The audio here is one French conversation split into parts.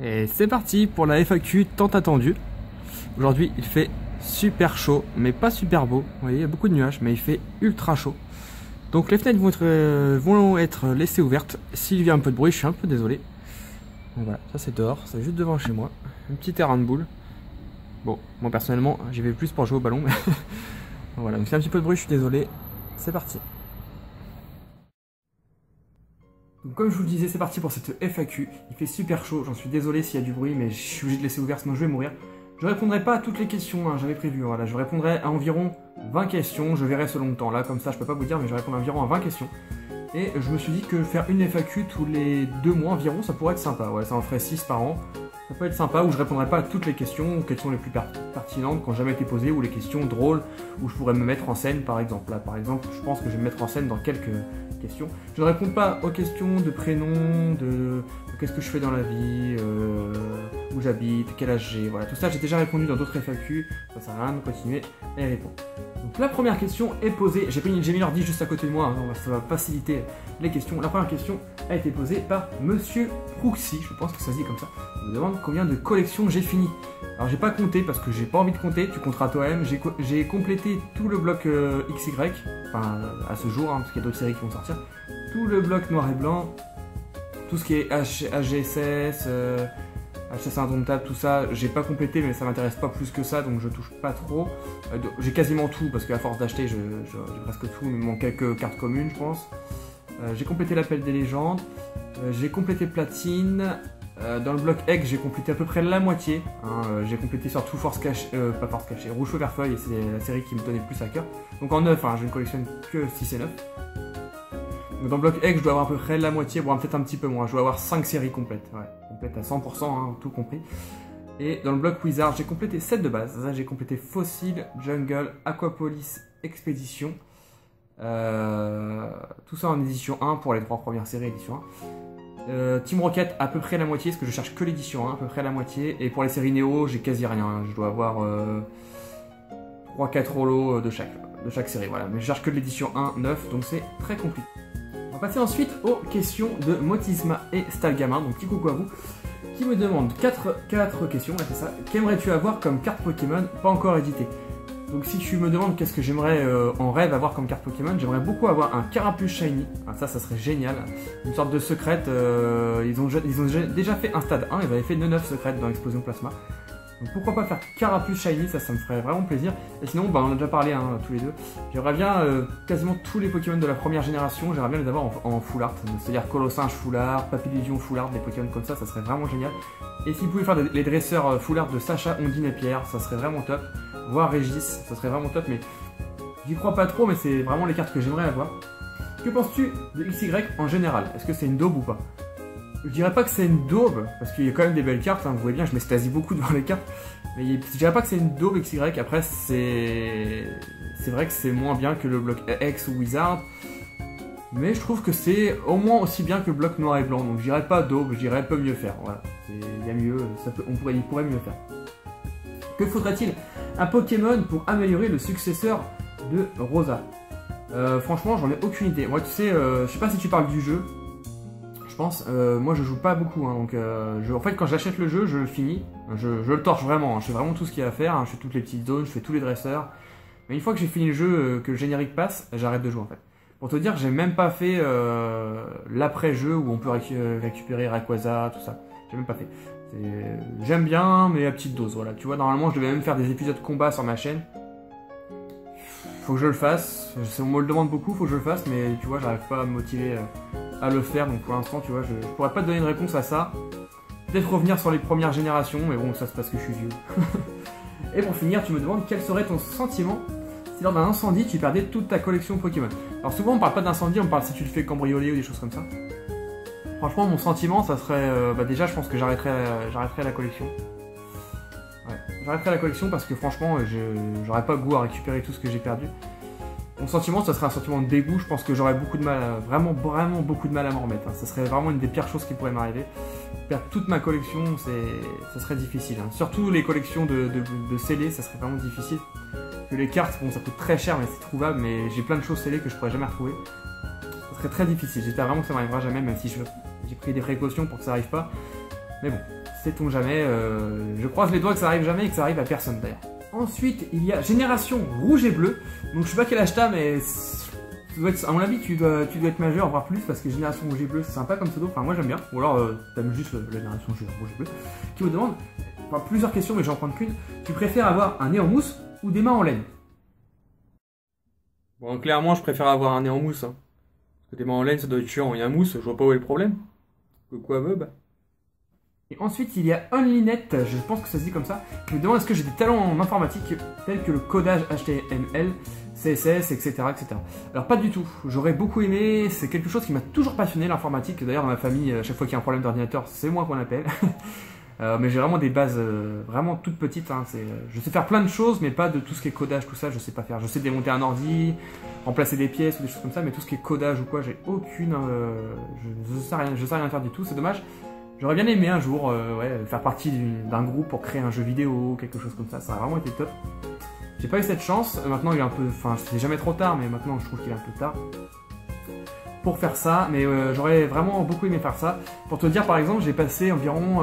Et c'est parti pour la FAQ tant attendue. Aujourd'hui il fait super chaud mais pas super beau. Vous voyez, il y a beaucoup de nuages mais il fait ultra chaud. Donc les fenêtres vont être laissées ouvertes. S'il y a un peu de bruit, je suis un peu désolé. Donc voilà, ça c'est dehors, c'est juste devant chez moi. Un petit terrain de boule. Bon, moi personnellement j'y vais plus pour jouer au ballon. Mais voilà, donc s'il y a un petit peu de bruit, je suis désolé. C'est parti. Donc comme je vous le disais, c'est parti pour cette FAQ. Il fait super chaud, j'en suis désolé s'il y a du bruit, mais je suis obligé de laisser ouvert, sinon je vais mourir. Je répondrai pas à toutes les questions, hein, j'avais prévu. Voilà, je répondrai à environ 20 questions, je verrai selon le temps. Là, comme ça, je peux pas vous dire, mais je vais répondre environ à 20 questions. Et je me suis dit que faire une FAQ tous les 2 mois environ, ça pourrait être sympa. Ouais, ça en ferait 6 par an. Ça peut être sympa, où je répondrai pas à toutes les questions, quelles sont les plus pertinentes, qui n'ont jamais été posées, ou les questions drôles, où je pourrais me mettre en scène, par exemple. Là, par exemple, je pense que je vais me mettre en scène dans quelques questions. Je ne réponds pas aux questions de prénom, de qu'est-ce que je fais dans la vie, où j'habite, quel âge j'ai. Voilà, tout ça, j'ai déjà répondu dans d'autres FAQ. Ça sert à rien de continuer à y répondre. Donc la première question est posée. J'ai mis l'ordi juste à côté de moi, hein, ça va faciliter les questions. La première question a été posée par Monsieur Prouxy, je pense que ça se dit comme ça. Il me demande combien de collections j'ai fini. Alors j'ai pas compté parce que j'ai pas envie de compter, tu compteras toi-même. J'ai complété tout le bloc XY, enfin à ce jour, hein, parce qu'il y a d'autres séries qui vont sortir. Tout le bloc noir et blanc, tout ce qui est HGSS, HS Indomptable, tout ça, j'ai pas complété mais ça m'intéresse pas plus que ça, donc je touche pas trop. J'ai quasiment tout parce qu'à force d'acheter, j'ai presque tout, mais il me manque quelques cartes communes je pense. J'ai complété l'appel des légendes, j'ai complété Platine. Dans le bloc Egg, j'ai complété à peu près la moitié. Hein, j'ai complété surtout Force Cachée, pas Force Cachée, Rouge Feu Vert Feuille, et c'est la série qui me tenait le plus à cœur. Donc en 9, hein, je ne collectionne que 6 et 9. Donc dans le bloc Egg, je dois avoir à peu près la moitié, voire peut-être un petit peu moins. Je dois avoir 5 séries complètes, ouais, complètes à 100%, hein, tout compris. Et dans le bloc Wizard, j'ai complété 7 de base. Ça, j'ai complété Fossil, Jungle, Aquapolis, Expédition. Tout ça en édition 1 pour les 3 premières séries édition 1. Team Rocket à peu près la moitié, parce que je cherche que l'édition 1, à peu près la moitié. Et pour les séries Néo, j'ai quasi rien. Hein. Je dois avoir 3-4 holos de chaque série. Voilà. Mais je cherche que de l'édition 1, 9, donc c'est très compliqué. On va passer ensuite aux questions de Motisma et Stalgamin. Donc petit coucou à vous. Qui me demande 4 questions, là c'est ça. Qu'aimerais-tu avoir comme carte Pokémon pas encore éditée? Donc si tu me demandes qu'est-ce que j'aimerais en rêve avoir comme carte Pokémon, j'aimerais beaucoup avoir un Carapuce Shiny. Ah, ça serait génial. Une sorte de secrète. Ils ont déjà fait un stade 1, ils avaient fait 9 secrètes dans Explosion Plasma. Donc pourquoi pas faire Carapuce Shiny, ça me ferait vraiment plaisir. Et sinon, bah, on a déjà parlé hein, tous les deux. J'aimerais bien quasiment tous les Pokémon de la première génération, j'aimerais bien les avoir en full art. C'est-à-dire Colossinge full art, Papillusion full art, des Pokémon comme ça serait vraiment génial. Et si vous pouvez faire les dresseurs full art de Sacha, Ondine et Pierre, ça serait vraiment top. Voire Régis, ça serait vraiment top, mais j'y crois pas trop, mais c'est vraiment les cartes que j'aimerais avoir. Que penses-tu de XY en général? Est-ce que c'est une daube ou pas? Je dirais pas que c'est une daube, parce qu'il y a quand même des belles cartes, hein, vous voyez bien, je m'extasie beaucoup devant les cartes. Mais je dirais pas que c'est une daube XY, après c'est vrai que c'est moins bien que le bloc X ou Wizard. Mais je trouve que c'est au moins aussi bien que le bloc noir et blanc, donc je dirais pas daube, je dirais peut mieux faire, voilà. Il y a mieux, il pourrait mieux faire. Que faudrait-il un Pokémon pour améliorer le successeur de Rosa? Franchement, j'en ai aucune idée. Moi, tu sais, je sais pas si tu parles du jeu. Je pense, moi je joue pas beaucoup, hein, donc en fait quand j'achète le jeu, je le finis, je le torche vraiment, hein, je fais vraiment tout ce qu'il y a à faire, hein, je fais toutes les petites zones, je fais tous les dresseurs, mais une fois que j'ai fini le jeu, que le générique passe, j'arrête de jouer en fait. Pour te dire, j'ai même pas fait l'après-jeu où on peut récupérer Rayquaza, tout ça, j'ai même pas fait. J'aime bien, mais à petite dose, voilà, tu vois, normalement je devais même faire des épisodes combat sur ma chaîne. Faut que je le fasse, on me le demande beaucoup, faut que je le fasse, mais tu vois, j'arrive pas à me motiver à le faire, donc pour l'instant, tu vois, je pourrais pas te donner une réponse à ça. Peut-être revenir sur les premières générations, mais bon, ça c'est parce que je suis vieux. Et pour finir, tu me demandes quel serait ton sentiment si lors d'un incendie, tu perdais toute ta collection Pokémon. Alors souvent, on parle pas d'incendie, on parle si tu le fais cambrioler ou des choses comme ça. Franchement, mon sentiment, ça serait, déjà, je pense que j'arrêterais la collection. Ouais, j'arrêterai la collection parce que franchement, j'aurais pas goût à récupérer tout ce que j'ai perdu. Mon sentiment, ça serait un sentiment de dégoût. Je pense que j'aurais beaucoup de mal, vraiment beaucoup de mal à m'en remettre. Hein. Ça serait vraiment une des pires choses qui pourrait m'arriver. Perdre toute ma collection, ça serait difficile. Hein. Surtout les collections de scellés, ça serait vraiment difficile. Que les cartes, bon, ça coûte très cher, mais c'est trouvable. Mais j'ai plein de choses scellées que je pourrais jamais retrouver. Ça serait très difficile. J'espère vraiment que ça m'arrivera jamais, même si j'ai pris des précautions pour que ça arrive pas. Mais bon, sait-on jamais. Je croise les doigts que ça arrive jamais et que ça arrive à personne d'ailleurs. Ensuite, il y a Génération Rouge et Bleu. Donc je sais pas quel âge t'as, mais à mon avis, tu dois être majeur, voire plus, parce que Génération Rouge et Bleu, c'est sympa comme pseudo. Enfin, moi j'aime bien. Ou alors, t'aimes juste la Génération Rouge et Bleu. Qui me demande, enfin, plusieurs questions, mais j'en prends qu'une. Tu préfères avoir un nez en mousse ou des mains en laine? Bon, clairement, je préfère avoir un nez en mousse. Hein. Parce que des mains en laine, ça doit être chiant. Il y a un mousse, je vois pas où est le problème. Quoi, Bob? Et ensuite, il y a OnlyNet, je pense que ça se dit comme ça, qui me demande est-ce que j'ai des talents en informatique, tels que le codage HTML, CSS, etc., etc. Alors, pas du tout. J'aurais beaucoup aimé, c'est quelque chose qui m'a toujours passionné, l'informatique. D'ailleurs, dans ma famille, à chaque fois qu'il y a un problème d'ordinateur, c'est moi qu'on appelle. Mais j'ai vraiment des bases vraiment toutes petites. Hein. Je sais faire plein de choses, mais pas de tout ce qui est codage, tout ça, je sais pas faire. Je sais démonter un ordi, remplacer des pièces ou des choses comme ça, mais tout ce qui est codage ou quoi, j'ai aucune... je sais rien faire du tout, c'est dommage. J'aurais bien aimé un jour faire partie d'un groupe pour créer un jeu vidéo, quelque chose comme ça, ça a vraiment été top. J'ai pas eu cette chance, maintenant il est un peu... Enfin, c'est jamais trop tard, mais maintenant je trouve qu'il est un peu tard pour faire ça, mais j'aurais vraiment beaucoup aimé faire ça. Pour te dire, par exemple, j'ai passé environ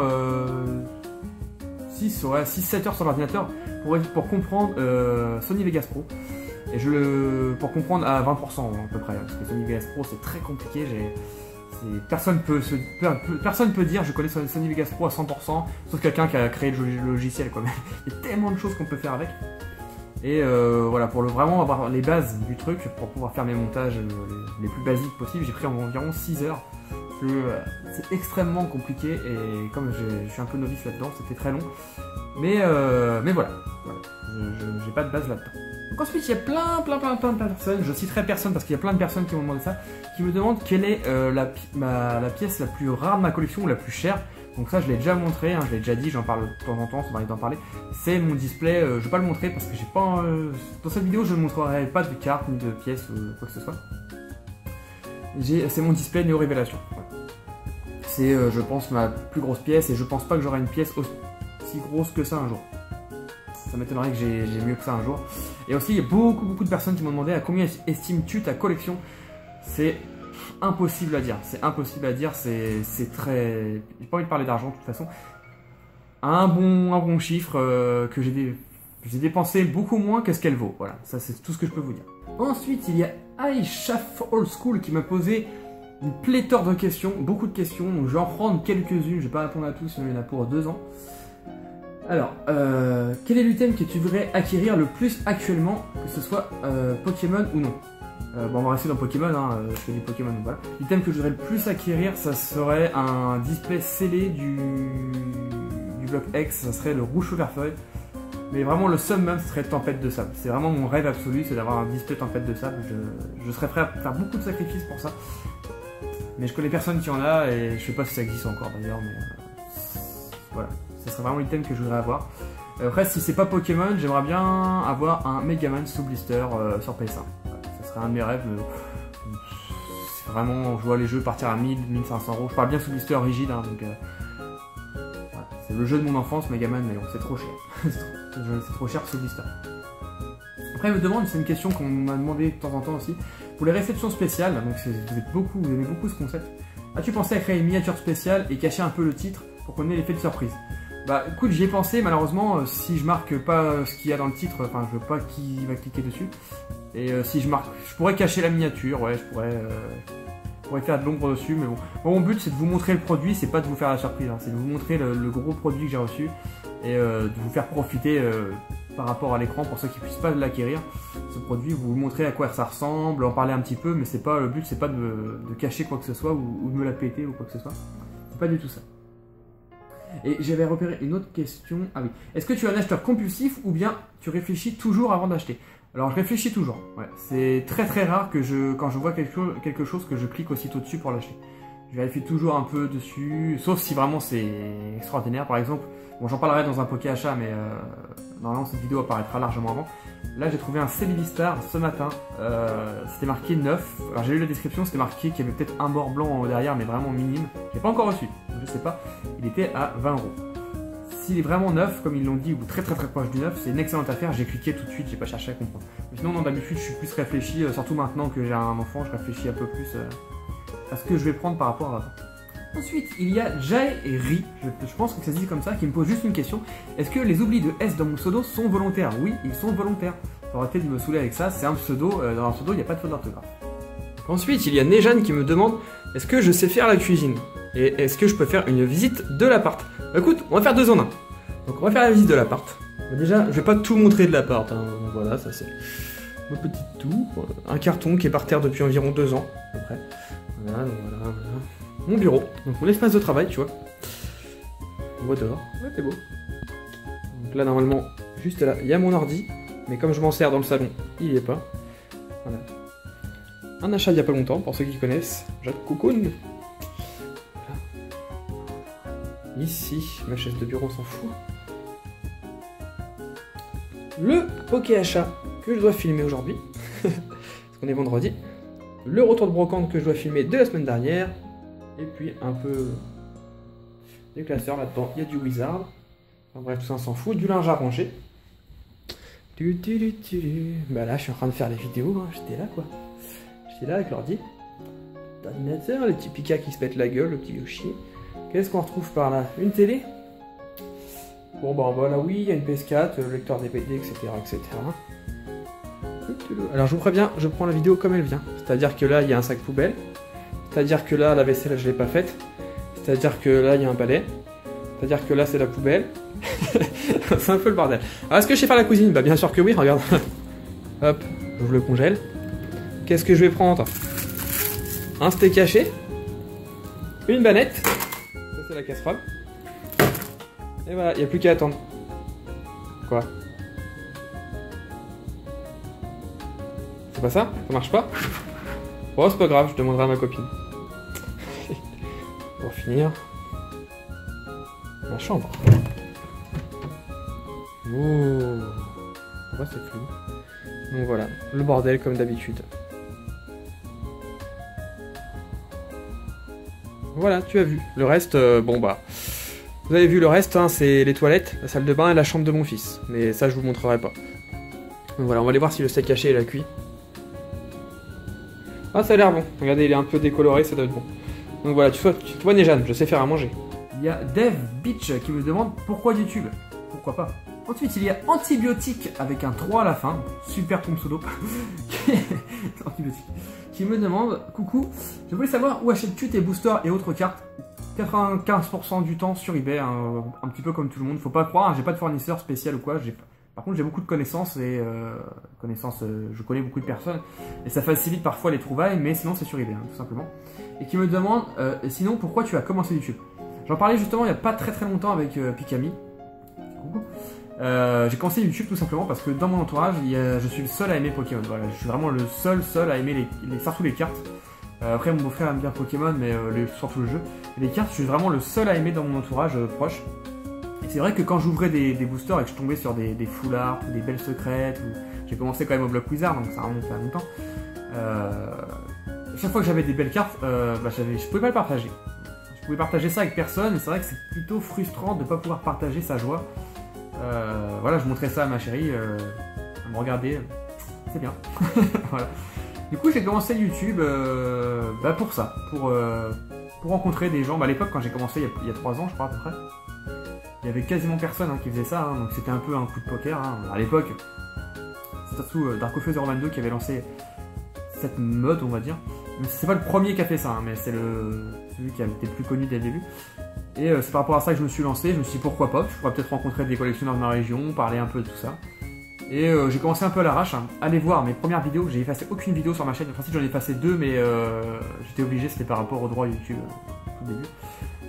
6-7 heures sur l'ordinateur pour comprendre Sony Vegas Pro. Et pour comprendre à 20% à peu près, parce que Sony Vegas Pro c'est très compliqué. Personne peut dire je connais Sony Vegas Pro à 100%, sauf quelqu'un qui a créé le logiciel, quoi. Il y a tellement de choses qu'on peut faire avec. Et voilà, pour vraiment avoir les bases du truc, pour pouvoir faire mes montages les plus basiques possibles, j'ai pris environ 6 heures. C'est extrêmement compliqué et comme je suis un peu novice là-dedans, c'était très long. Mais voilà, j'ai pas de base là-dedans. Donc ensuite, il y a plein de personnes, je citerai personne parce qu'il y a plein de personnes qui m'ont demandé ça, qui me demandent quelle est la pièce la plus rare de ma collection ou la plus chère. Donc ça, je l'ai déjà montré, hein, je l'ai déjà dit, j'en parle de temps en temps, ça m'arrive d'en parler. C'est mon display, je vais pas le montrer parce que j'ai pas... dans cette vidéo, je ne montrerai pas de carte ni de pièces ou quoi que ce soit. C'est mon display Néo Révélation. Voilà. C'est, je pense, ma plus grosse pièce et je pense pas que j'aurai une pièce aussi grosse que ça un jour. Ça m'étonnerait que j'ai mieux que ça un jour. Et aussi, il y a beaucoup de personnes qui m'ont demandé à combien estimes-tu ta collection. C'est impossible à dire. C'est impossible à dire. C'est très... J'ai pas envie de parler d'argent de toute façon. Un bon chiffre que j'ai dépensé beaucoup moins que ce qu'elle vaut. Voilà, ça c'est tout ce que je peux vous dire. Ensuite, il y a iShaft Old School qui m'a posé une pléthore de questions, beaucoup de questions. Donc je vais en prendre quelques-unes. Je vais pas répondre à tous, il y en a pour 2 ans. Alors, quel est l'item que tu voudrais acquérir le plus actuellement, que ce soit Pokémon ou non? Bon, on va rester dans Pokémon, hein, je fais du Pokémon, donc voilà. L'item que je voudrais le plus acquérir, ça serait un display scellé du bloc X, ça serait le rouge Chauverfeuille. Mais vraiment, le summum, ce serait Tempête de Sable. C'est vraiment mon rêve absolu, c'est d'avoir un display Tempête de Sable. Je serais prêt à faire beaucoup de sacrifices pour ça. Mais je connais personne qui en a, et je sais pas si ça existe encore d'ailleurs, mais voilà. Ce serait vraiment l'item que je voudrais avoir. Après, si c'est pas Pokémon, j'aimerais bien avoir un Megaman sous blister sur PS1. Voilà, ce serait un de mes rêves. C'est vraiment, je vois les jeux partir à 1000, 1500 euros. Je parle bien sous blister rigide, hein, donc voilà. C'est le jeu de mon enfance, Megaman, mais bon, c'est trop cher. C'est trop cher sous blister. Après, il me demande, c'est une question qu'on m'a demandé de temps en temps aussi, pour les réceptions spéciales, donc vous aimez beaucoup ce concept. As-tu pensé à créer une miniature spéciale et cacher un peu le titre pour qu'on ait l'effet de surprise? Bah écoute, j'y ai pensé, malheureusement, si je marque pas ce qu'il y a dans le titre, enfin je veux pas qui va cliquer dessus. Et si je marque, je pourrais cacher la miniature, ouais, je pourrais faire de l'ombre dessus, mais bon. Mon but c'est de vous montrer le produit, c'est pas de vous faire la surprise, hein, c'est de vous montrer le gros produit que j'ai reçu et de vous faire profiter par rapport à l'écran pour ceux qui puissent pas l'acquérir. Ce produit, vous montrer à quoi ça ressemble, en parler un petit peu, mais c'est pas le but, c'est pas de cacher quoi que ce soit ou de me la péter ou quoi que ce soit. C'est pas du tout ça. Et j'avais repéré une autre question. Ah oui. Est-ce que tu es un acheteur compulsif ou bien tu réfléchis toujours avant d'acheter? Alors je réfléchis toujours. Ouais. C'est très rare que quand je vois quelque chose que je clique aussitôt dessus pour l'acheter. Je vérifie toujours un peu dessus, sauf si vraiment c'est extraordinaire. Par exemple, bon j'en parlerai dans un Poké Achat, mais normalement cette vidéo apparaîtra largement avant. Là j'ai trouvé un Celebi-Star ce matin, c'était marqué 9. Alors j'ai lu la description, c'était marqué qu'il y avait peut-être un bord blanc derrière, mais vraiment minime. Je l'ai pas encore reçu, je sais pas. Il était à 20 €. S'il est vraiment neuf, comme ils l'ont dit, ou très proche du neuf, c'est une excellente affaire. J'ai cliqué tout de suite, j'ai pas cherché à comprendre. Mais sinon, non, d'habitude, je suis plus réfléchi, surtout maintenant que j'ai un enfant, je réfléchis un peu plus à ce que je vais prendre par rapport à avant. Ensuite, il y a Jae et Ri, je pense que ça se dit comme ça, qui me pose juste une question. Est-ce que les oublis de S dans mon pseudo sont volontaires? Oui, ils sont volontaires. Faut arrêter de me saouler avec ça, c'est un pseudo, dans un pseudo, il n'y a pas de faute d'orthographe. Ensuite, il y a Nejan qui me demande est-ce que je sais faire la cuisine? Et est-ce que je peux faire une visite de l'appart? Écoute, on va faire 2 en 1. Donc on va faire la visite de l'appart. Déjà, je vais pas tout montrer de l'appart, hein. Voilà, ça c'est ma petite tour. Un carton qui est par terre depuis environ 2 ans, à peu près. Voilà. Mon bureau, donc mon espace de travail, tu vois. On voit dehors, ouais, c'est beau. Donc là, normalement, juste là, il y a mon ordi. Mais comme je m'en sers dans le salon, il y est pas. Voilà. Un achat il y a pas longtemps, pour ceux qui connaissent. Jacques Cocoon. Voilà. Ici, ma chaise de bureau s'en fout. Le poké achat que je dois filmer aujourd'hui. Parce qu'on est vendredi. Le retour de brocante que je dois filmer de la semaine dernière. Et puis un peu des classeurs là-dedans. Il y a du Wizard. Enfin, bref, tout ça on s'en fout. Du linge à ranger. Bah là, je suis en train de faire les vidéos, hein. J'étais là quoi. J'étais là avec l'ordi. Ordinateur, les petits Pika qui se pètent la gueule, le petit Yoshi. Qu'est-ce qu'on retrouve par là? Une télé. Bon bah voilà, oui, il y a une PS4, le lecteur DVD, etc., etc. Alors je vous préviens, je prends la vidéo comme elle vient. C'est-à-dire que là, il y a un sac poubelle. C'est-à-dire que là, la vaisselle, je l'ai pas faite. C'est-à-dire que là, il y a un balai. C'est-à-dire que là, c'est la poubelle. C'est un peu le bordel. Alors, est-ce que je sais faire la cuisine? Bah bien sûr que oui, regarde. Hop, j'ouvre le congèle. Qu'est-ce que je vais prendre? Un steak haché. Une banette. Ça, c'est la casserole. Et voilà, il n'y a plus qu'à attendre. Quoi? C'est pas ça? Ça marche pas? Bon, c'est pas grave, je demanderai à ma copine. Pour finir, ma chambre. Oh, pourquoi c'est flou? Donc voilà, le bordel comme d'habitude. Voilà, tu as vu. Le reste, bon bah, vous avez vu le reste, hein, c'est les toilettes, la salle de bain et la chambre de mon fils. Mais ça, je vous montrerai pas. Donc voilà, on va aller voir si le steak haché est la cuit. Ah, ça a l'air bon. Regardez, il est un peu décoloré, ça doit être bon. Donc voilà, tu vois Nejan, je sais faire à manger. Il y a Dev Beach qui me demande pourquoi YouTube. Pourquoi pas. Ensuite, il y a Antibiotique avec un 3 à la fin. Super ton pseudo. Antibiotique. Qui me demande coucou, je voulais savoir où achètes-tu tes boosters et autres cartes. 95% du temps sur eBay, hein, un petit peu comme tout le monde. Faut pas croire, hein, j'ai pas de fournisseur spécial ou quoi. Par contre, j'ai beaucoup de connaissances et je connais beaucoup de personnes et ça facilite parfois les trouvailles, mais sinon c'est sur eBay, hein, tout simplement. Et qui me demande sinon pourquoi tu as commencé YouTube. J'en parlais justement il n'y a pas très longtemps avec Pikami. J'ai commencé YouTube tout simplement parce que dans mon entourage, je suis le seul à aimer Pokémon. Voilà, je suis vraiment le seul à aimer surtout les cartes. Après, mon beau-frère aime bien Pokémon, mais surtout le jeu. Les cartes, je suis vraiment le seul à aimer dans mon entourage proche. Et c'est vrai que quand j'ouvrais des boosters et que je tombais sur des full art ou des belles secrètes, j'ai commencé quand même au Block Wizard, donc ça remonte à longtemps. Chaque fois que j'avais des belles cartes, je pouvais pas le partager. Je pouvais partager ça avec personne, et c'est vrai que c'est plutôt frustrant de ne pas pouvoir partager sa joie. Voilà, je montrais ça à ma chérie, elle me regardait, c'est bien. Voilà. Du coup, j'ai commencé YouTube pour ça, pour rencontrer des gens. À l'époque, quand j'ai commencé il y a 3 ans, je crois à peu près, il y avait quasiment personne qui faisait ça, hein, donc c'était un peu un coup de poker. Hein. À l'époque, c'est surtout Darkofeu022 qui avait lancé cette mode, on va dire. C'est pas le premier qui a fait ça, hein, mais c'est celui qui a été le plus connu dès le début. Et c'est par rapport à ça que je me suis lancé. Je me suis dit pourquoi pas, je pourrais peut-être rencontrer des collectionneurs de ma région, parler un peu de tout ça. Et j'ai commencé un peu à l'arrache. Hein. Allez voir mes premières vidéos, j'ai effacé aucune vidéo sur ma chaîne. Enfin si, j'en ai effacé 2, mais j'étais obligé, c'était par rapport au droit YouTube au début.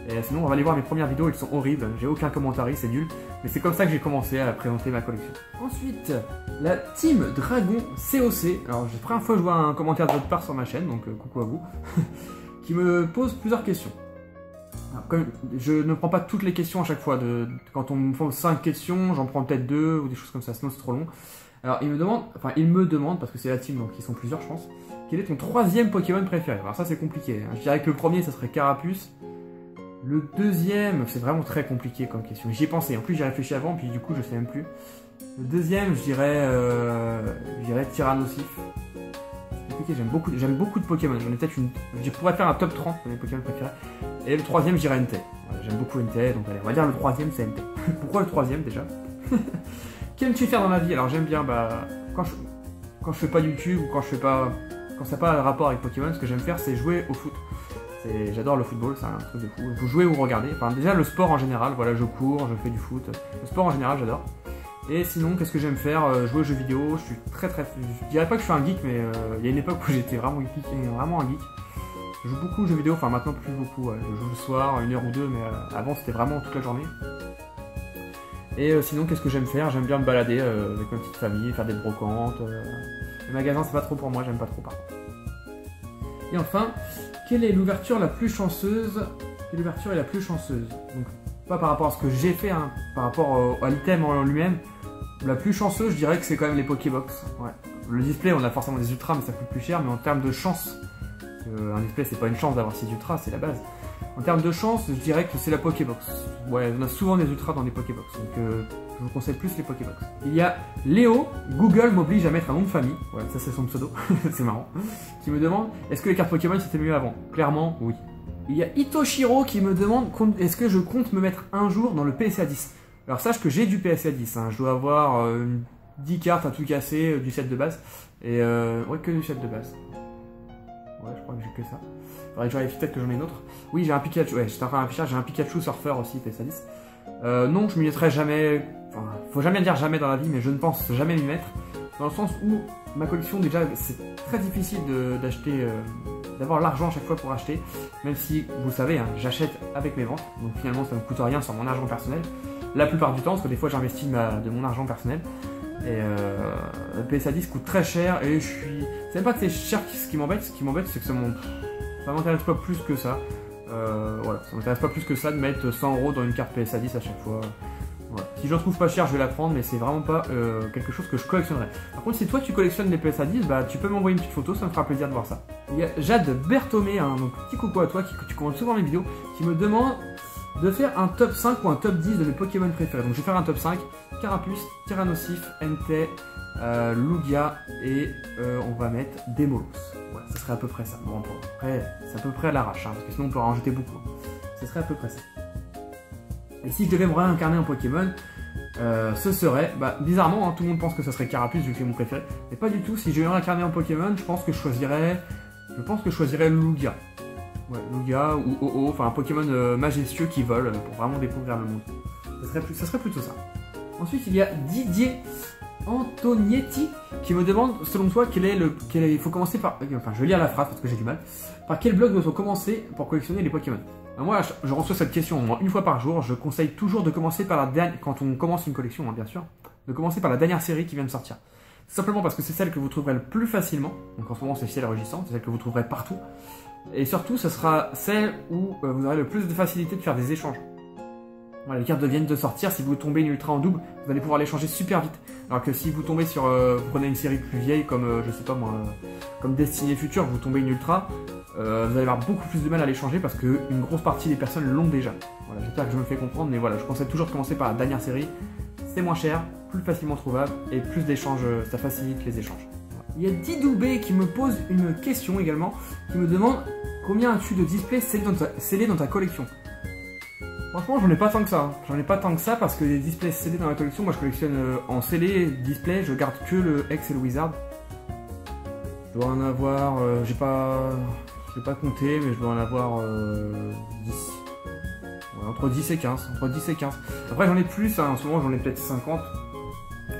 Et sinon, on va aller voir mes premières vidéos, elles sont horribles, j'ai aucun commentaire, c'est nul. Mais c'est comme ça que j'ai commencé à présenter ma collection. Ensuite, la Team Dragon COC. Alors, c'est la première fois que je vois un commentaire de votre part sur ma chaîne, donc coucou à vous. Qui me pose plusieurs questions. Alors, comme je ne prends pas toutes les questions à chaque fois. Quand on me pose 5 questions, j'en prends peut-être 2 ou des choses comme ça, sinon c'est trop long. Alors, il me demande, parce que c'est la team, donc ils sont plusieurs, je pense. Quel est ton 3e Pokémon préféré? Alors ça, c'est compliqué. Hein. Je dirais que le premier, ça serait Carapuce. Le deuxième, c'est vraiment très compliqué comme question. J'y ai pensé, en plus j'ai réfléchi avant, puis du coup je sais même plus. Le deuxième, je dirais Tyrannosif. compliqué, j'aime beaucoup de Pokémon. J'en ai peut-être je pourrais faire un top 30 de mes Pokémon préférés. Et le troisième, je dirais Entei. Voilà, j'aime beaucoup Entei, donc allez, on va dire le troisième, c'est Entei. Pourquoi le troisième déjà? Qu'aimes-tu faire dans la vie? Alors j'aime bien, quand je fais pas YouTube ou quand ça n'a pas de rapport avec Pokémon, ce que j'aime faire, c'est jouer au foot. J'adore le football, c'est un truc de fou. Vous jouez ou regardez. Enfin, déjà le sport en général, voilà, je cours, je fais du foot. Le sport en général, j'adore. Et sinon, qu'est-ce que j'aime faire? Jouer aux jeux vidéo. Je suis très. Je dirais pas que je suis un geek, mais il y a une époque où j'étais vraiment geek, vraiment un geek. Je joue beaucoup aux jeux vidéo, enfin maintenant plus beaucoup. Ouais. Je joue le soir, 1 heure ou 2, mais avant c'était vraiment toute la journée. Et sinon, qu'est-ce que j'aime faire? J'aime bien me balader avec ma petite famille, faire des brocantes. Le magasin, c'est pas trop pour moi, j'aime pas trop par contre. Et enfin, quelle est l'ouverture la plus chanceuse? Quelle ouverture est la plus chanceuse? Donc, pas par rapport à ce que j'ai fait, hein, par rapport à l'item en lui-même. La plus chanceuse, je dirais que c'est quand même les Pokébox. Ouais. Le display, on a forcément des ultras, mais ça coûte plus cher. Mais en termes de chance, un display, c'est pas une chance d'avoir 6 ultras, c'est la base. En termes de chance, je dirais que c'est la Pokébox. Ouais, on a souvent des ultras dans les Pokébox, donc je vous conseille plus les Pokébox. Il y a Léo, Google m'oblige à mettre un nom de famille, ouais, ça c'est son pseudo, c'est marrant, qui me demande est-ce que les cartes Pokémon c'était mieux avant? Clairement, oui. Il y a Itoshiro qui me demande est-ce que je compte me mettre un jour dans le PSA 10. Alors sache que j'ai du PSA 10, hein. Je dois avoir 10 cartes à tout casser du set de base, et ouais, que du set de base. Ouais, je crois que j'ai que ça. Faudrait que je vérifie, peut-être que j'en ai une autre. Oui, j'ai un Pikachu, ouais, j'étais en train d'afficher, j'ai un Pikachu Surfer aussi, PSA 10. Non, je m'y mettrai jamais, enfin, faut jamais dire jamais dans la vie, mais je ne pense jamais m'y mettre. Dans le sens où ma collection, déjà, c'est très difficile d'acheter, d'avoir l'argent à chaque fois pour acheter. Même si, vous le savez, hein, j'achète avec mes ventes, donc finalement ça ne me coûte rien sur mon argent personnel. La plupart du temps, parce que des fois j'investis de mon argent personnel. Et le PSA 10 coûte très cher et je suis... C'est même pas que c'est cher ce qui m'embête, c'est que ça m'intéresse pas plus que ça. Voilà, ça m'intéresse pas plus que ça de mettre 100 € dans une carte PSA 10 à chaque fois. Voilà. Si je la trouve pas chère, je vais la prendre, mais c'est vraiment pas quelque chose que je collectionnerai. Par contre, si toi tu collectionnes les PSA 10, bah tu peux m'envoyer une petite photo, ça me fera plaisir de voir ça. Il y a Jade Berthomé, hein, donc petit coucou à toi, tu commandes souvent mes vidéos, qui me demande de faire un top 5 ou un top 10 de mes Pokémon préférés. Donc je vais faire un top 5, Carapuce, Tyrannosif, Entei, Lugia et on va mettre Demolos. Voilà, ce serait à peu près ça. Bon, après, c'est à peu près à l'arrache, hein, parce que sinon on peut en rajouter beaucoup. Ce serait à peu près ça. Et si je devais me réincarner en Pokémon, ce serait, bizarrement, hein, tout le monde pense que ce serait Carapuce vu que c'est mon préféré, mais pas du tout. Si je devais me réincarner en Pokémon, je pense que je choisirais Lugia. Ouais, Lugia ou Oh-Oh, enfin un Pokémon majestueux qui vole pour vraiment découvrir le monde. Ça serait plutôt ça. Ensuite, il y a Didier Antonietti qui me demande, selon toi, il faut commencer par... Enfin, je vais lire la phrase parce que j'ai du mal. Par quel blog doit-on commencer pour collectionner les Pokémon? Alors moi, je reçois cette question au moins une fois par jour. Je conseille toujours de commencer par la dernière... Quand on commence une collection, hein, bien sûr, de commencer par la dernière série qui vient de sortir. Simplement parce que c'est celle que vous trouverez le plus facilement. Donc en ce moment, c'est Ciel Rugissant, c'est celle que vous trouverez partout. Et surtout, ce sera celle où vous aurez le plus de facilité de faire des échanges. Voilà, les cartes viennent de sortir, si vous tombez une ultra en double, vous allez pouvoir l'échanger super vite. Alors que si vous tombez sur, vous prenez une série plus vieille comme, je sais pas moi, comme Destinée Future, vous tombez une ultra, vous allez avoir beaucoup plus de mal à l'échanger parce qu'une grosse partie des personnes l'ont déjà. Voilà, j'espère que je me fais comprendre, mais voilà, je conseille toujours de commencer par la dernière série. C'est moins cher, plus facilement trouvable et plus d'échanges, ça facilite les échanges. Il y a Didoubé qui me pose une question également, qui me demande combien as-tu de displays scellés dans ta collection? Franchement, j'en ai pas tant que ça. Hein. J'en ai pas tant que ça parce que les displays scellés dans ma collection, moi je collectionne en scellé display, je garde que le X et le Wizard. Je dois en avoir, j'ai pas compté, mais je dois en avoir 10. Ouais, entre 10 et 15. Après j'en ai plus, hein. En ce moment j'en ai peut-être 50.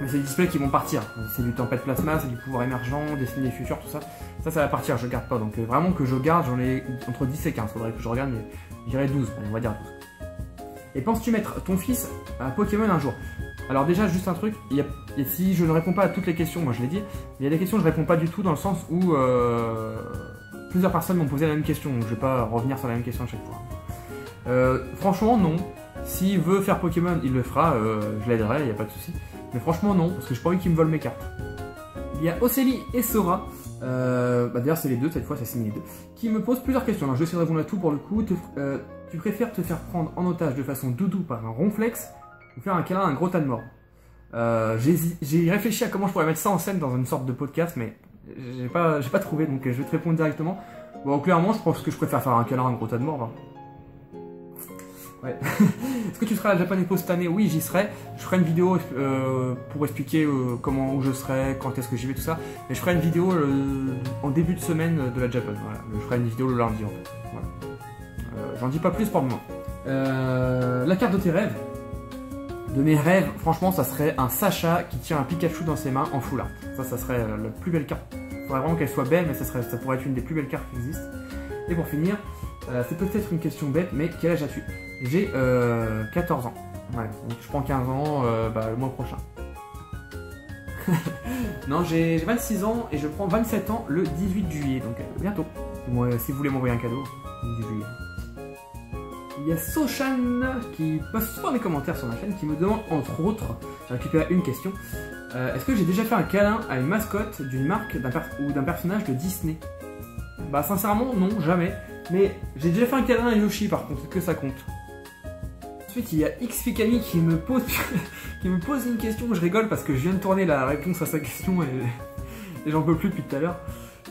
Mais c'est des displays qui vont partir. C'est du Tempête Plasma, c'est du pouvoir émergent, Destinée Future, tout ça. Ça va partir, je garde pas. Donc vraiment que je garde, j'en ai entre 10 et 15. Faudrait que je regarde, mais je dirais 12. On va dire 12. Et penses-tu mettre ton fils à Pokémon un jour? Alors déjà, juste un truc, si je ne réponds pas à toutes les questions, moi je l'ai dit, il y a des questions que je réponds pas du tout dans le sens où plusieurs personnes m'ont posé la même question, donc je vais pas revenir sur la même question à chaque fois. Franchement, non. S'il veut faire Pokémon, il le fera, je l'aiderai, il n'y a pas de souci. Mais franchement, non, parce que j'ai pas envie qu'il me vole mes cartes. Il y a Océlie et Sora, d'ailleurs c'est les deux, cette fois c'est signé les deux, qui me posent plusieurs questions. Alors je vais essayer de répondre à tout pour le coup. Tu préfères te faire prendre en otage de façon doudou par un ronflex ou faire un câlin à un gros tas de mort? J'ai réfléchi à comment je pourrais mettre ça en scène dans une sorte de podcast, mais J'ai pas trouvé, donc je vais te répondre directement. Bon, clairement, je pense que je préfère faire un câlin à un gros tas de morts. Ouais. Est-ce que tu seras à la Japan Expo cette année? Oui, j'y serai. Je ferai une vidéo pour expliquer où je serai, quand est-ce que j'y vais, tout ça. Et je ferai une vidéo en début de semaine de la Japan. Voilà. Je ferai une vidéo le lundi en fait. Voilà. J'en dis pas plus pour le moment. La carte de tes rêves. De mes rêves, franchement, ça serait un Sacha qui tient un Pikachu dans ses mains en full art. Ça serait la plus belle carte. Il faudrait vraiment qu'elle soit belle, mais ça pourrait être une des plus belles cartes qui existent. Et pour finir, c'est peut-être une question bête, mais quel âge as-tu? J'ai 14 ans. Ouais, donc je prends 15 ans le mois prochain. Non, j'ai 26 ans et je prends 27 ans le 18 juillet, donc bientôt. Moi, si vous voulez m'envoyer un cadeau, 18 juillet. Il y a Sochan qui poste souvent des commentaires sur ma chaîne qui me demande entre autres, j'ai récupéré une question, est-ce que j'ai déjà fait un câlin à une mascotte d'une marque ou d'un personnage de Disney? Bah sincèrement non, jamais, mais j'ai déjà fait un câlin à Yoshi par contre, est-ce que ça compte? Ensuite il y a XFikami qui me pose une question, je rigole parce que je viens de tourner la réponse à sa question et j'en peux plus depuis tout à l'heure,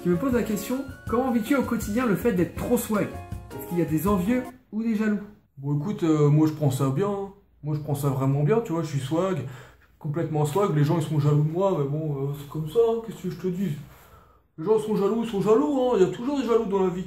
qui me pose la question, comment vis-tu au quotidien le fait d'être trop swag? Est-ce qu'il y a des envieux ou des jaloux? Bon écoute, moi je prends ça bien, hein. Moi je prends ça vraiment bien, tu vois, je suis swag, complètement swag, les gens ils sont jaloux de moi, mais bon, c'est comme ça, hein, qu'est-ce que je te dis? Les gens sont jaloux, hein, il y a toujours des jaloux dans la vie.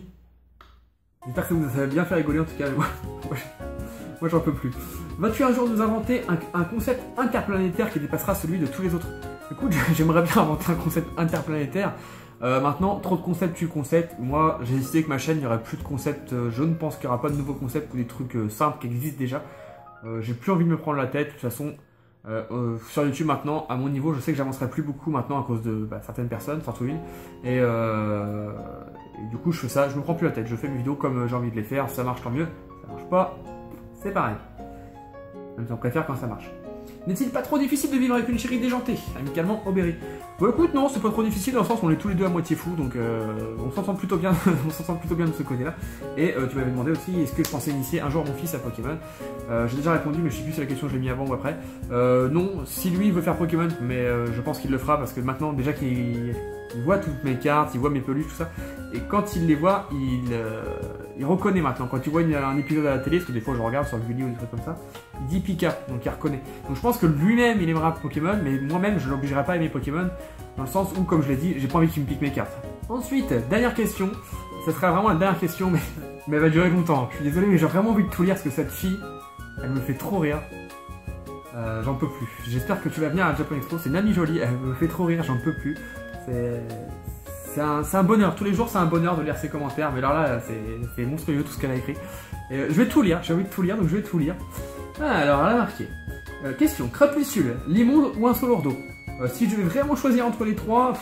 J'espère que ça va bien faire rigoler en tout cas, moi j'en peux plus. Vas-tu un jour nous inventer un concept interplanétaire qui dépassera celui de tous les autres? Écoute, j'aimerais bien inventer un concept interplanétaire. Maintenant, trop de concepts tue concept. Moi, j'ai décidé que ma chaîne, il n'y aurait plus de concepts. Je ne pense qu'il n'y aura pas de nouveaux concepts ou des trucs simples qui existent déjà. J'ai plus envie de me prendre la tête. De toute façon, sur YouTube maintenant, à mon niveau, je sais que j'avancerai plus beaucoup maintenant à cause de certaines personnes, surtout une. Et du coup, je fais ça, je me prends plus la tête. Je fais mes vidéos comme j'ai envie de les faire. Ça marche, tant mieux. Ça marche pas, c'est pareil. Même si on préfère quand ça marche. N'est-il pas trop difficile de vivre avec une chérie déjantée? Amicalement, Aubéry. Bon écoute, non, c'est pas trop difficile dans le sens où on est tous les deux à moitié fous, donc on s'entend plutôt bien, de ce côté-là. Et tu m'avais demandé aussi, est-ce que je pensais initier un jour mon fils à Pokémon? J'ai déjà répondu, mais je sais plus si la question je l'ai mis avant ou après. Non, si lui veut faire Pokémon, mais je pense qu'il le fera parce que maintenant déjà qu'il voit toutes mes cartes, il voit mes peluches, tout ça, et quand il les voit, il reconnaît maintenant. Quand tu vois un épisode à la télé, parce que des fois je regarde sur le vidéo ou des trucs comme ça, il dit Pika, donc il reconnaît. Donc je pense que lui-même il aimera Pokémon, mais moi-même je l'obligerai pas à aimer Pokémon, dans le sens où, comme je l'ai dit, j'ai pas envie qu'il me pique mes cartes. Ensuite, dernière question, ça sera vraiment la dernière question, mais elle va durer longtemps. Je suis désolé, mais j'ai vraiment envie de tout lire parce que cette fille, elle me fait trop rire. J'en peux plus. J'espère que tu vas venir à la Japan Expo, c'est Nami Jolie, elle me fait trop rire, j'en peux plus. C'est un bonheur, tous les jours c'est un bonheur de lire ses commentaires, mais alors là c'est monstrueux tout ce qu'elle a écrit. Et, je vais tout lire, j'ai envie de tout lire, donc je vais tout lire. Alors elle a marqué. Question, crapuscule, l'immonde ou un Solourdo? Si je devais vraiment choisir entre les trois,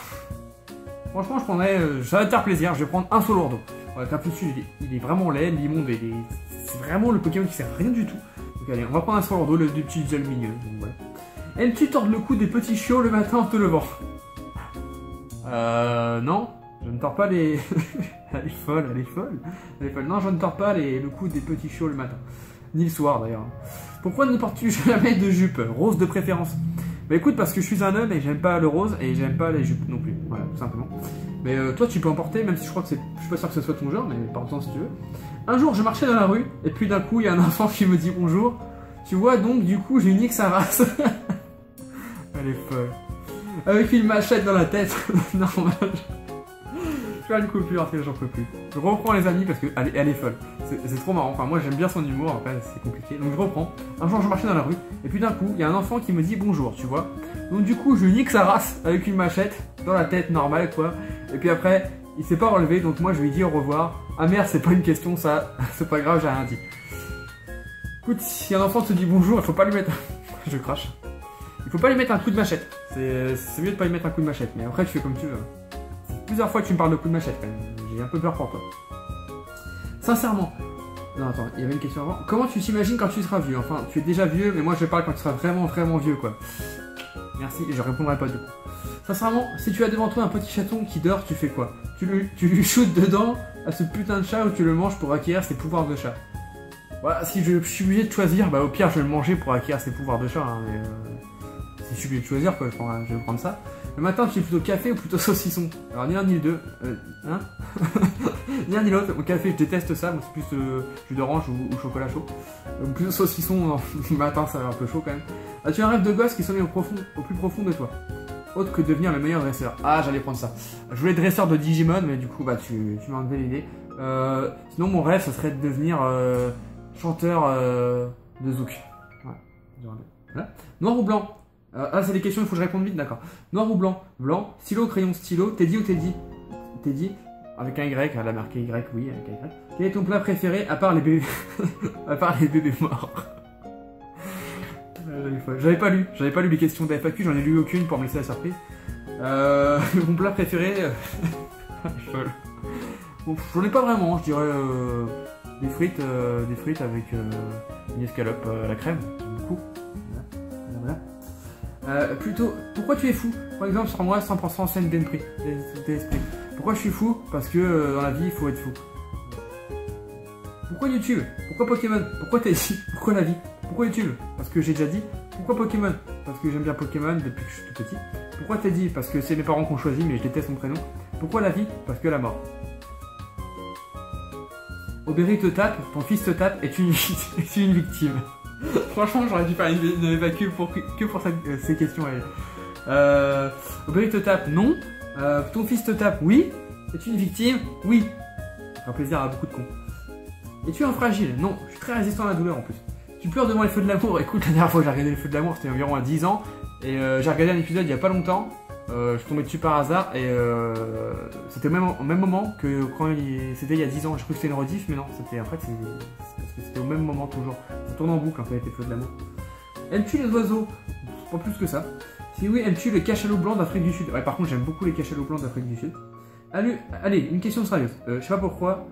franchement je prendrais, ça va te faire plaisir, je vais prendre un Solourdo. Ouais, crapuscule il est vraiment laid, l'immonde c'est vraiment le Pokémon qui sert à rien du tout. Donc allez, on va prendre un Solourdo, des petits ailes mignonnes. Voilà. Aimes-tu tordre le cou des petits chiots le matin en te levant? Non, je ne tords pas les... elle est folle. Non, je ne tords pas le cou des petits chiots le matin. Ni le soir d'ailleurs. Pourquoi ne portes-tu jamais de jupe? Rose de préférence. Bah écoute, parce que je suis un homme et j'aime pas le rose et j'aime pas les jupes non plus. Voilà, tout simplement. Mais toi tu peux en porter, même si je crois que je suis pas sûr que ce soit ton genre, mais porte-en si tu veux. Un jour je marchais dans la rue et puis d'un coup il y a un enfant qui me dit bonjour. Tu vois donc du coup j'ai niqué sa race. Elle est folle. Avec une machette dans la tête. Normal. Je fais une coupure, j'en peux plus. Je reprends les amis parce qu'elle est folle. C'est trop marrant. Enfin, moi j'aime bien son humour, après c'est compliqué. Donc je reprends. Un jour je marchais dans la rue et puis d'un coup il y a un enfant qui me dit bonjour, tu vois. Donc du coup je nique sa race avec une machette dans la tête, normal quoi. Et puis après il s'est pas relevé, donc moi je lui dis au revoir. Ah merde, c'est pas une question ça. C'est pas grave, j'ai rien dit. Écoute, si un enfant te dit bonjour, il faut pas lui mettre... Je crache. Il faut pas lui mettre un coup de machette. C'est mieux de pas lui mettre un coup de machette. Mais après, tu fais comme tu veux. Plusieurs fois que tu me parles de coup de machette quand même. J'ai un peu peur pour toi. Sincèrement. Non, attends, il y avait une question avant. Comment tu t'imagines quand tu seras vieux? Enfin, tu es déjà vieux, mais moi je parle quand tu seras vraiment, vraiment vieux quoi. Merci, et je répondrai pas du coup. Sincèrement, si tu as devant toi un petit chaton qui dort, tu fais quoi? Tu lui shootes dedans à ce putain de chat ou tu le manges pour acquérir ses pouvoirs de chat? Voilà, si je suis obligé de choisir, bah au pire je vais le manger pour acquérir ses pouvoirs de chat. Hein, mais, il suffit de choisir quoi, je vais prendre ça. Le matin, tu es plutôt café ou plutôt saucisson? Alors ni l'un ni les deux, hein. Ni l'un ni l'autre. Au café, je déteste ça, c'est plus jus d'orange ou chocolat chaud. Plutôt saucisson, non. Le matin, ça va un peu chaud quand même. As-tu un rêve de gosse qui sommeille au plus profond de toi? Autre que devenir le meilleur dresseur. Ah, j'allais prendre ça. Je voulais dresseur de Digimon, mais du coup, bah tu m'as enlevé l'idée. Sinon, mon rêve, ça serait de devenir chanteur de Zouk. Voilà. Noir ou blanc? Ah, c'est des questions, il faut que je réponde vite, d'accord. Noir ou blanc? Blanc. Stylo, crayon, stylo. Teddy ou Teddy? Teddy. Avec un Y, elle a marqué Y, oui, avec un Y. Quel est ton plat préféré à part les bébés à part les bébés morts? J'avais pas lu les questions de FAQ, j'en ai lu aucune pour me laisser la surprise. Mon plat préféré... bon, j'en ai pas vraiment, je dirais des frites avec une escalope à la crème, du coup. Voilà. Plutôt, pourquoi tu es fou? Par exemple, sur moi, 100% scène d'esprit. Pourquoi je suis fou? Parce que dans la vie, il faut être fou. Pourquoi YouTube? Pourquoi Pokémon? Pourquoi Teddy? Pourquoi la vie? Pourquoi YouTube? Parce que j'ai déjà dit. Pourquoi Pokémon? Parce que j'aime bien Pokémon depuis que je suis tout petit. Pourquoi Teddy? Parce que c'est mes parents qui ont choisi, mais je déteste son prénom. Pourquoi la vie? Parce que la mort. Aubéry te tape, ton fils te tape, es-tu une victime? Franchement, j'aurais dû faire une FAQ que pour ces questions. Aubéry te tape, non. Ton fils te tape, oui. Es-tu une victime? Oui. Ça fera plaisir à beaucoup de cons. Es-tu un fragile? Non. Je suis très résistant à la douleur en plus. Tu pleures devant les feux de l'amour? Écoute, la dernière fois que j'ai regardé les feux de l'amour, c'était environ à 10 ans. Et j'ai regardé un épisode il y a pas longtemps. Je suis tombé dessus par hasard et c'était au même moment que quand c'était il y a 10 ans. Je crois que c'était une rediff, mais non, c'était en fait parce que c'était au même moment toujours. Ça tourne en boucle en fait, les feux de l'amour. Aimes-tu les oiseaux? Pas plus que ça. Si oui, aimes-tu le cachalot blanc d'Afrique du Sud? Ouais, par contre, j'aime beaucoup les cachalots blancs d'Afrique du Sud. Allez, une question sérieuse. Je sais pas pourquoi.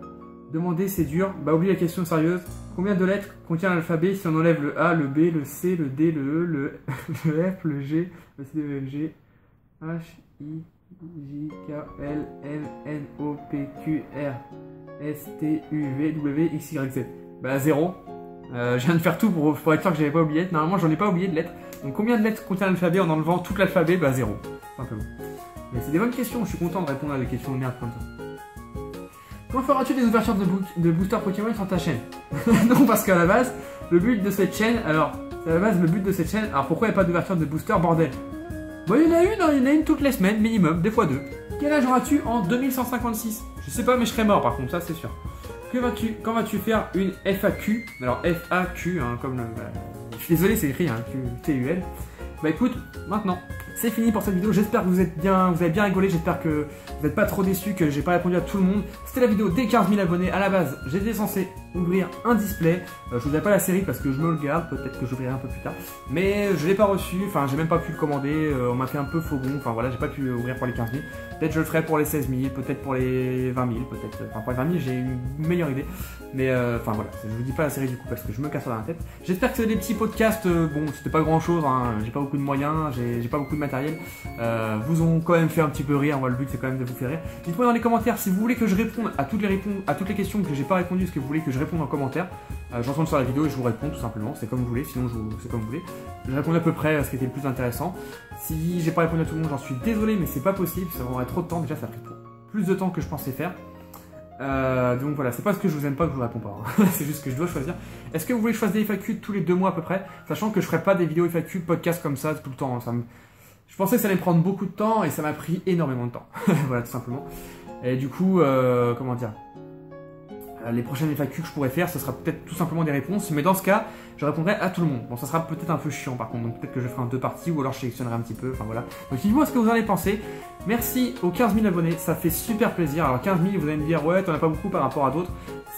Demander, c'est dur. Bah, oublie la question sérieuse. Combien de lettres contient l'alphabet si on enlève le A, le B, le C, le D, le E, le F, le G, le C, le F, G, H, I, J, K, L, M, N, O, P, Q, R, S, T, U, V, W, X, Y, Z? Bah, 0. Je viens de faire tout pour être sûr que j'avais pas oublié. Normalement, j'en ai pas oublié de lettres. Donc, combien de lettres contient l'alphabet en enlevant tout l'alphabet? Bah, 0. Simplement. Mais c'est des bonnes questions. Je suis content de répondre à des questions de merde comme ça. Quand feras-tu des ouvertures de booster Pokémon sur ta chaîne? Non, parce qu'à la base, le but de cette chaîne, alors pourquoi il n'y a pas d'ouverture de booster, bordel? Bah, il y en a une toutes les semaines, minimum, des fois 2. Quel âge auras-tu en 2156? Je sais pas, mais je serai mort par contre, ça c'est sûr. Quand vas-tu faire une FAQ? Alors FAQ, hein, comme le... je suis désolé, c'est écrit, hein, QTUL. Bah écoute, maintenant, c'est fini pour cette vidéo. J'espère que vous avez bien rigolé. J'espère que vous n'êtes pas trop déçus, que j'ai pas répondu à tout le monde. C'était la vidéo des 15 000 abonnés. À la base, j'étais censé ouvrir un display. Je vous ai pas la série parce que je me le garde. Peut-être que j'ouvrirai un peu plus tard. Mais je l'ai pas reçu. Enfin, j'ai même pas pu le commander. On m'a fait un peu faux bon. Enfin voilà, j'ai pas pu ouvrir pour les 15 000. Peut-être je le ferai pour les 16 000. Peut-être pour les 20 000. Peut-être. Enfin, pour les 20 000, j'ai une meilleure idée. Mais enfin voilà, je vous dis pas la série du coup parce que je me casse dans la tête. J'espère que c'est des petits podcasts. Bon, c'était pas grand chose. Hein. J'ai pas beaucoup de moyens. J'ai pas beaucoup de matériel. Vous ont quand même fait un petit peu rire. Moi, le but c'est quand même de vous faire rire. Dites-moi dans les commentaires si vous voulez que je réponde à toutes les questions que j'ai pas répondu. Ce que vous voulez que je réponde en commentaire. J'entends sur la vidéo et je vous réponds tout simplement. C'est comme vous voulez. Sinon, c'est comme vous voulez. Je réponds à peu près à ce qui était le plus intéressant. Si j'ai pas répondu à tout le monde, j'en suis désolé, mais c'est pas possible. Ça prendrait trop de temps. Déjà, ça a pris plus de temps que je pensais faire. Donc voilà, c'est pas ce que je vous aime pas que je vous réponds pas, hein. C'est juste que je dois choisir. Est-ce que vous voulez que je fasse des FAQ tous les 2 mois à peu près? Sachant que je ferai pas des vidéos FAQ, podcast comme ça tout le temps, hein. Je pensais que ça allait me prendre beaucoup de temps et ça m'a pris énormément de temps. Voilà, tout simplement. Et du coup, comment dire, les prochaines FAQ que je pourrais faire, ce sera peut-être tout simplement des réponses, mais dans ce cas, je répondrai à tout le monde. Bon, ça sera peut-être un peu chiant par contre, donc peut-être que je ferai en 2 parties ou alors je sélectionnerai un petit peu, enfin voilà. Donc dites-moi ce que vous en avez pensé. Merci aux 15 000 abonnés, ça fait super plaisir. Alors 15 000, vous allez me dire, ouais, t'en as pas beaucoup par rapport à d'autres.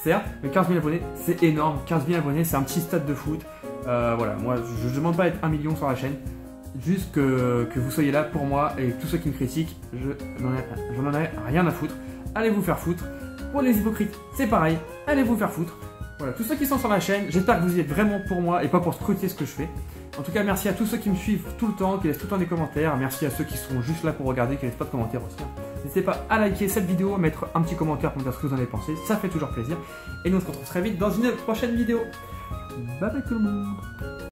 Certes, mais 15 000 abonnés, c'est énorme. 15 000 abonnés, c'est un petit stade de foot. Voilà, moi, je ne demande pas d'être 1 million sur la chaîne. Juste que vous soyez là pour moi et tous ceux qui me critiquent, j'en ai rien à foutre. Allez vous faire foutre. Pour les hypocrites, c'est pareil. Allez vous faire foutre. Voilà, tous ceux qui sont sur la chaîne, j'espère que vous y êtes vraiment pour moi et pas pour scruter ce que je fais. En tout cas, merci à tous ceux qui me suivent tout le temps, qui laissent tout le temps des commentaires. Merci à ceux qui sont juste là pour regarder, qui laissent pas de commentaires aussi. N'hésitez pas à liker cette vidéo, à mettre un petit commentaire pour me dire ce que vous en avez pensé. Ça fait toujours plaisir. Et nous on se retrouve très vite dans une prochaine vidéo. Bye bye tout le monde.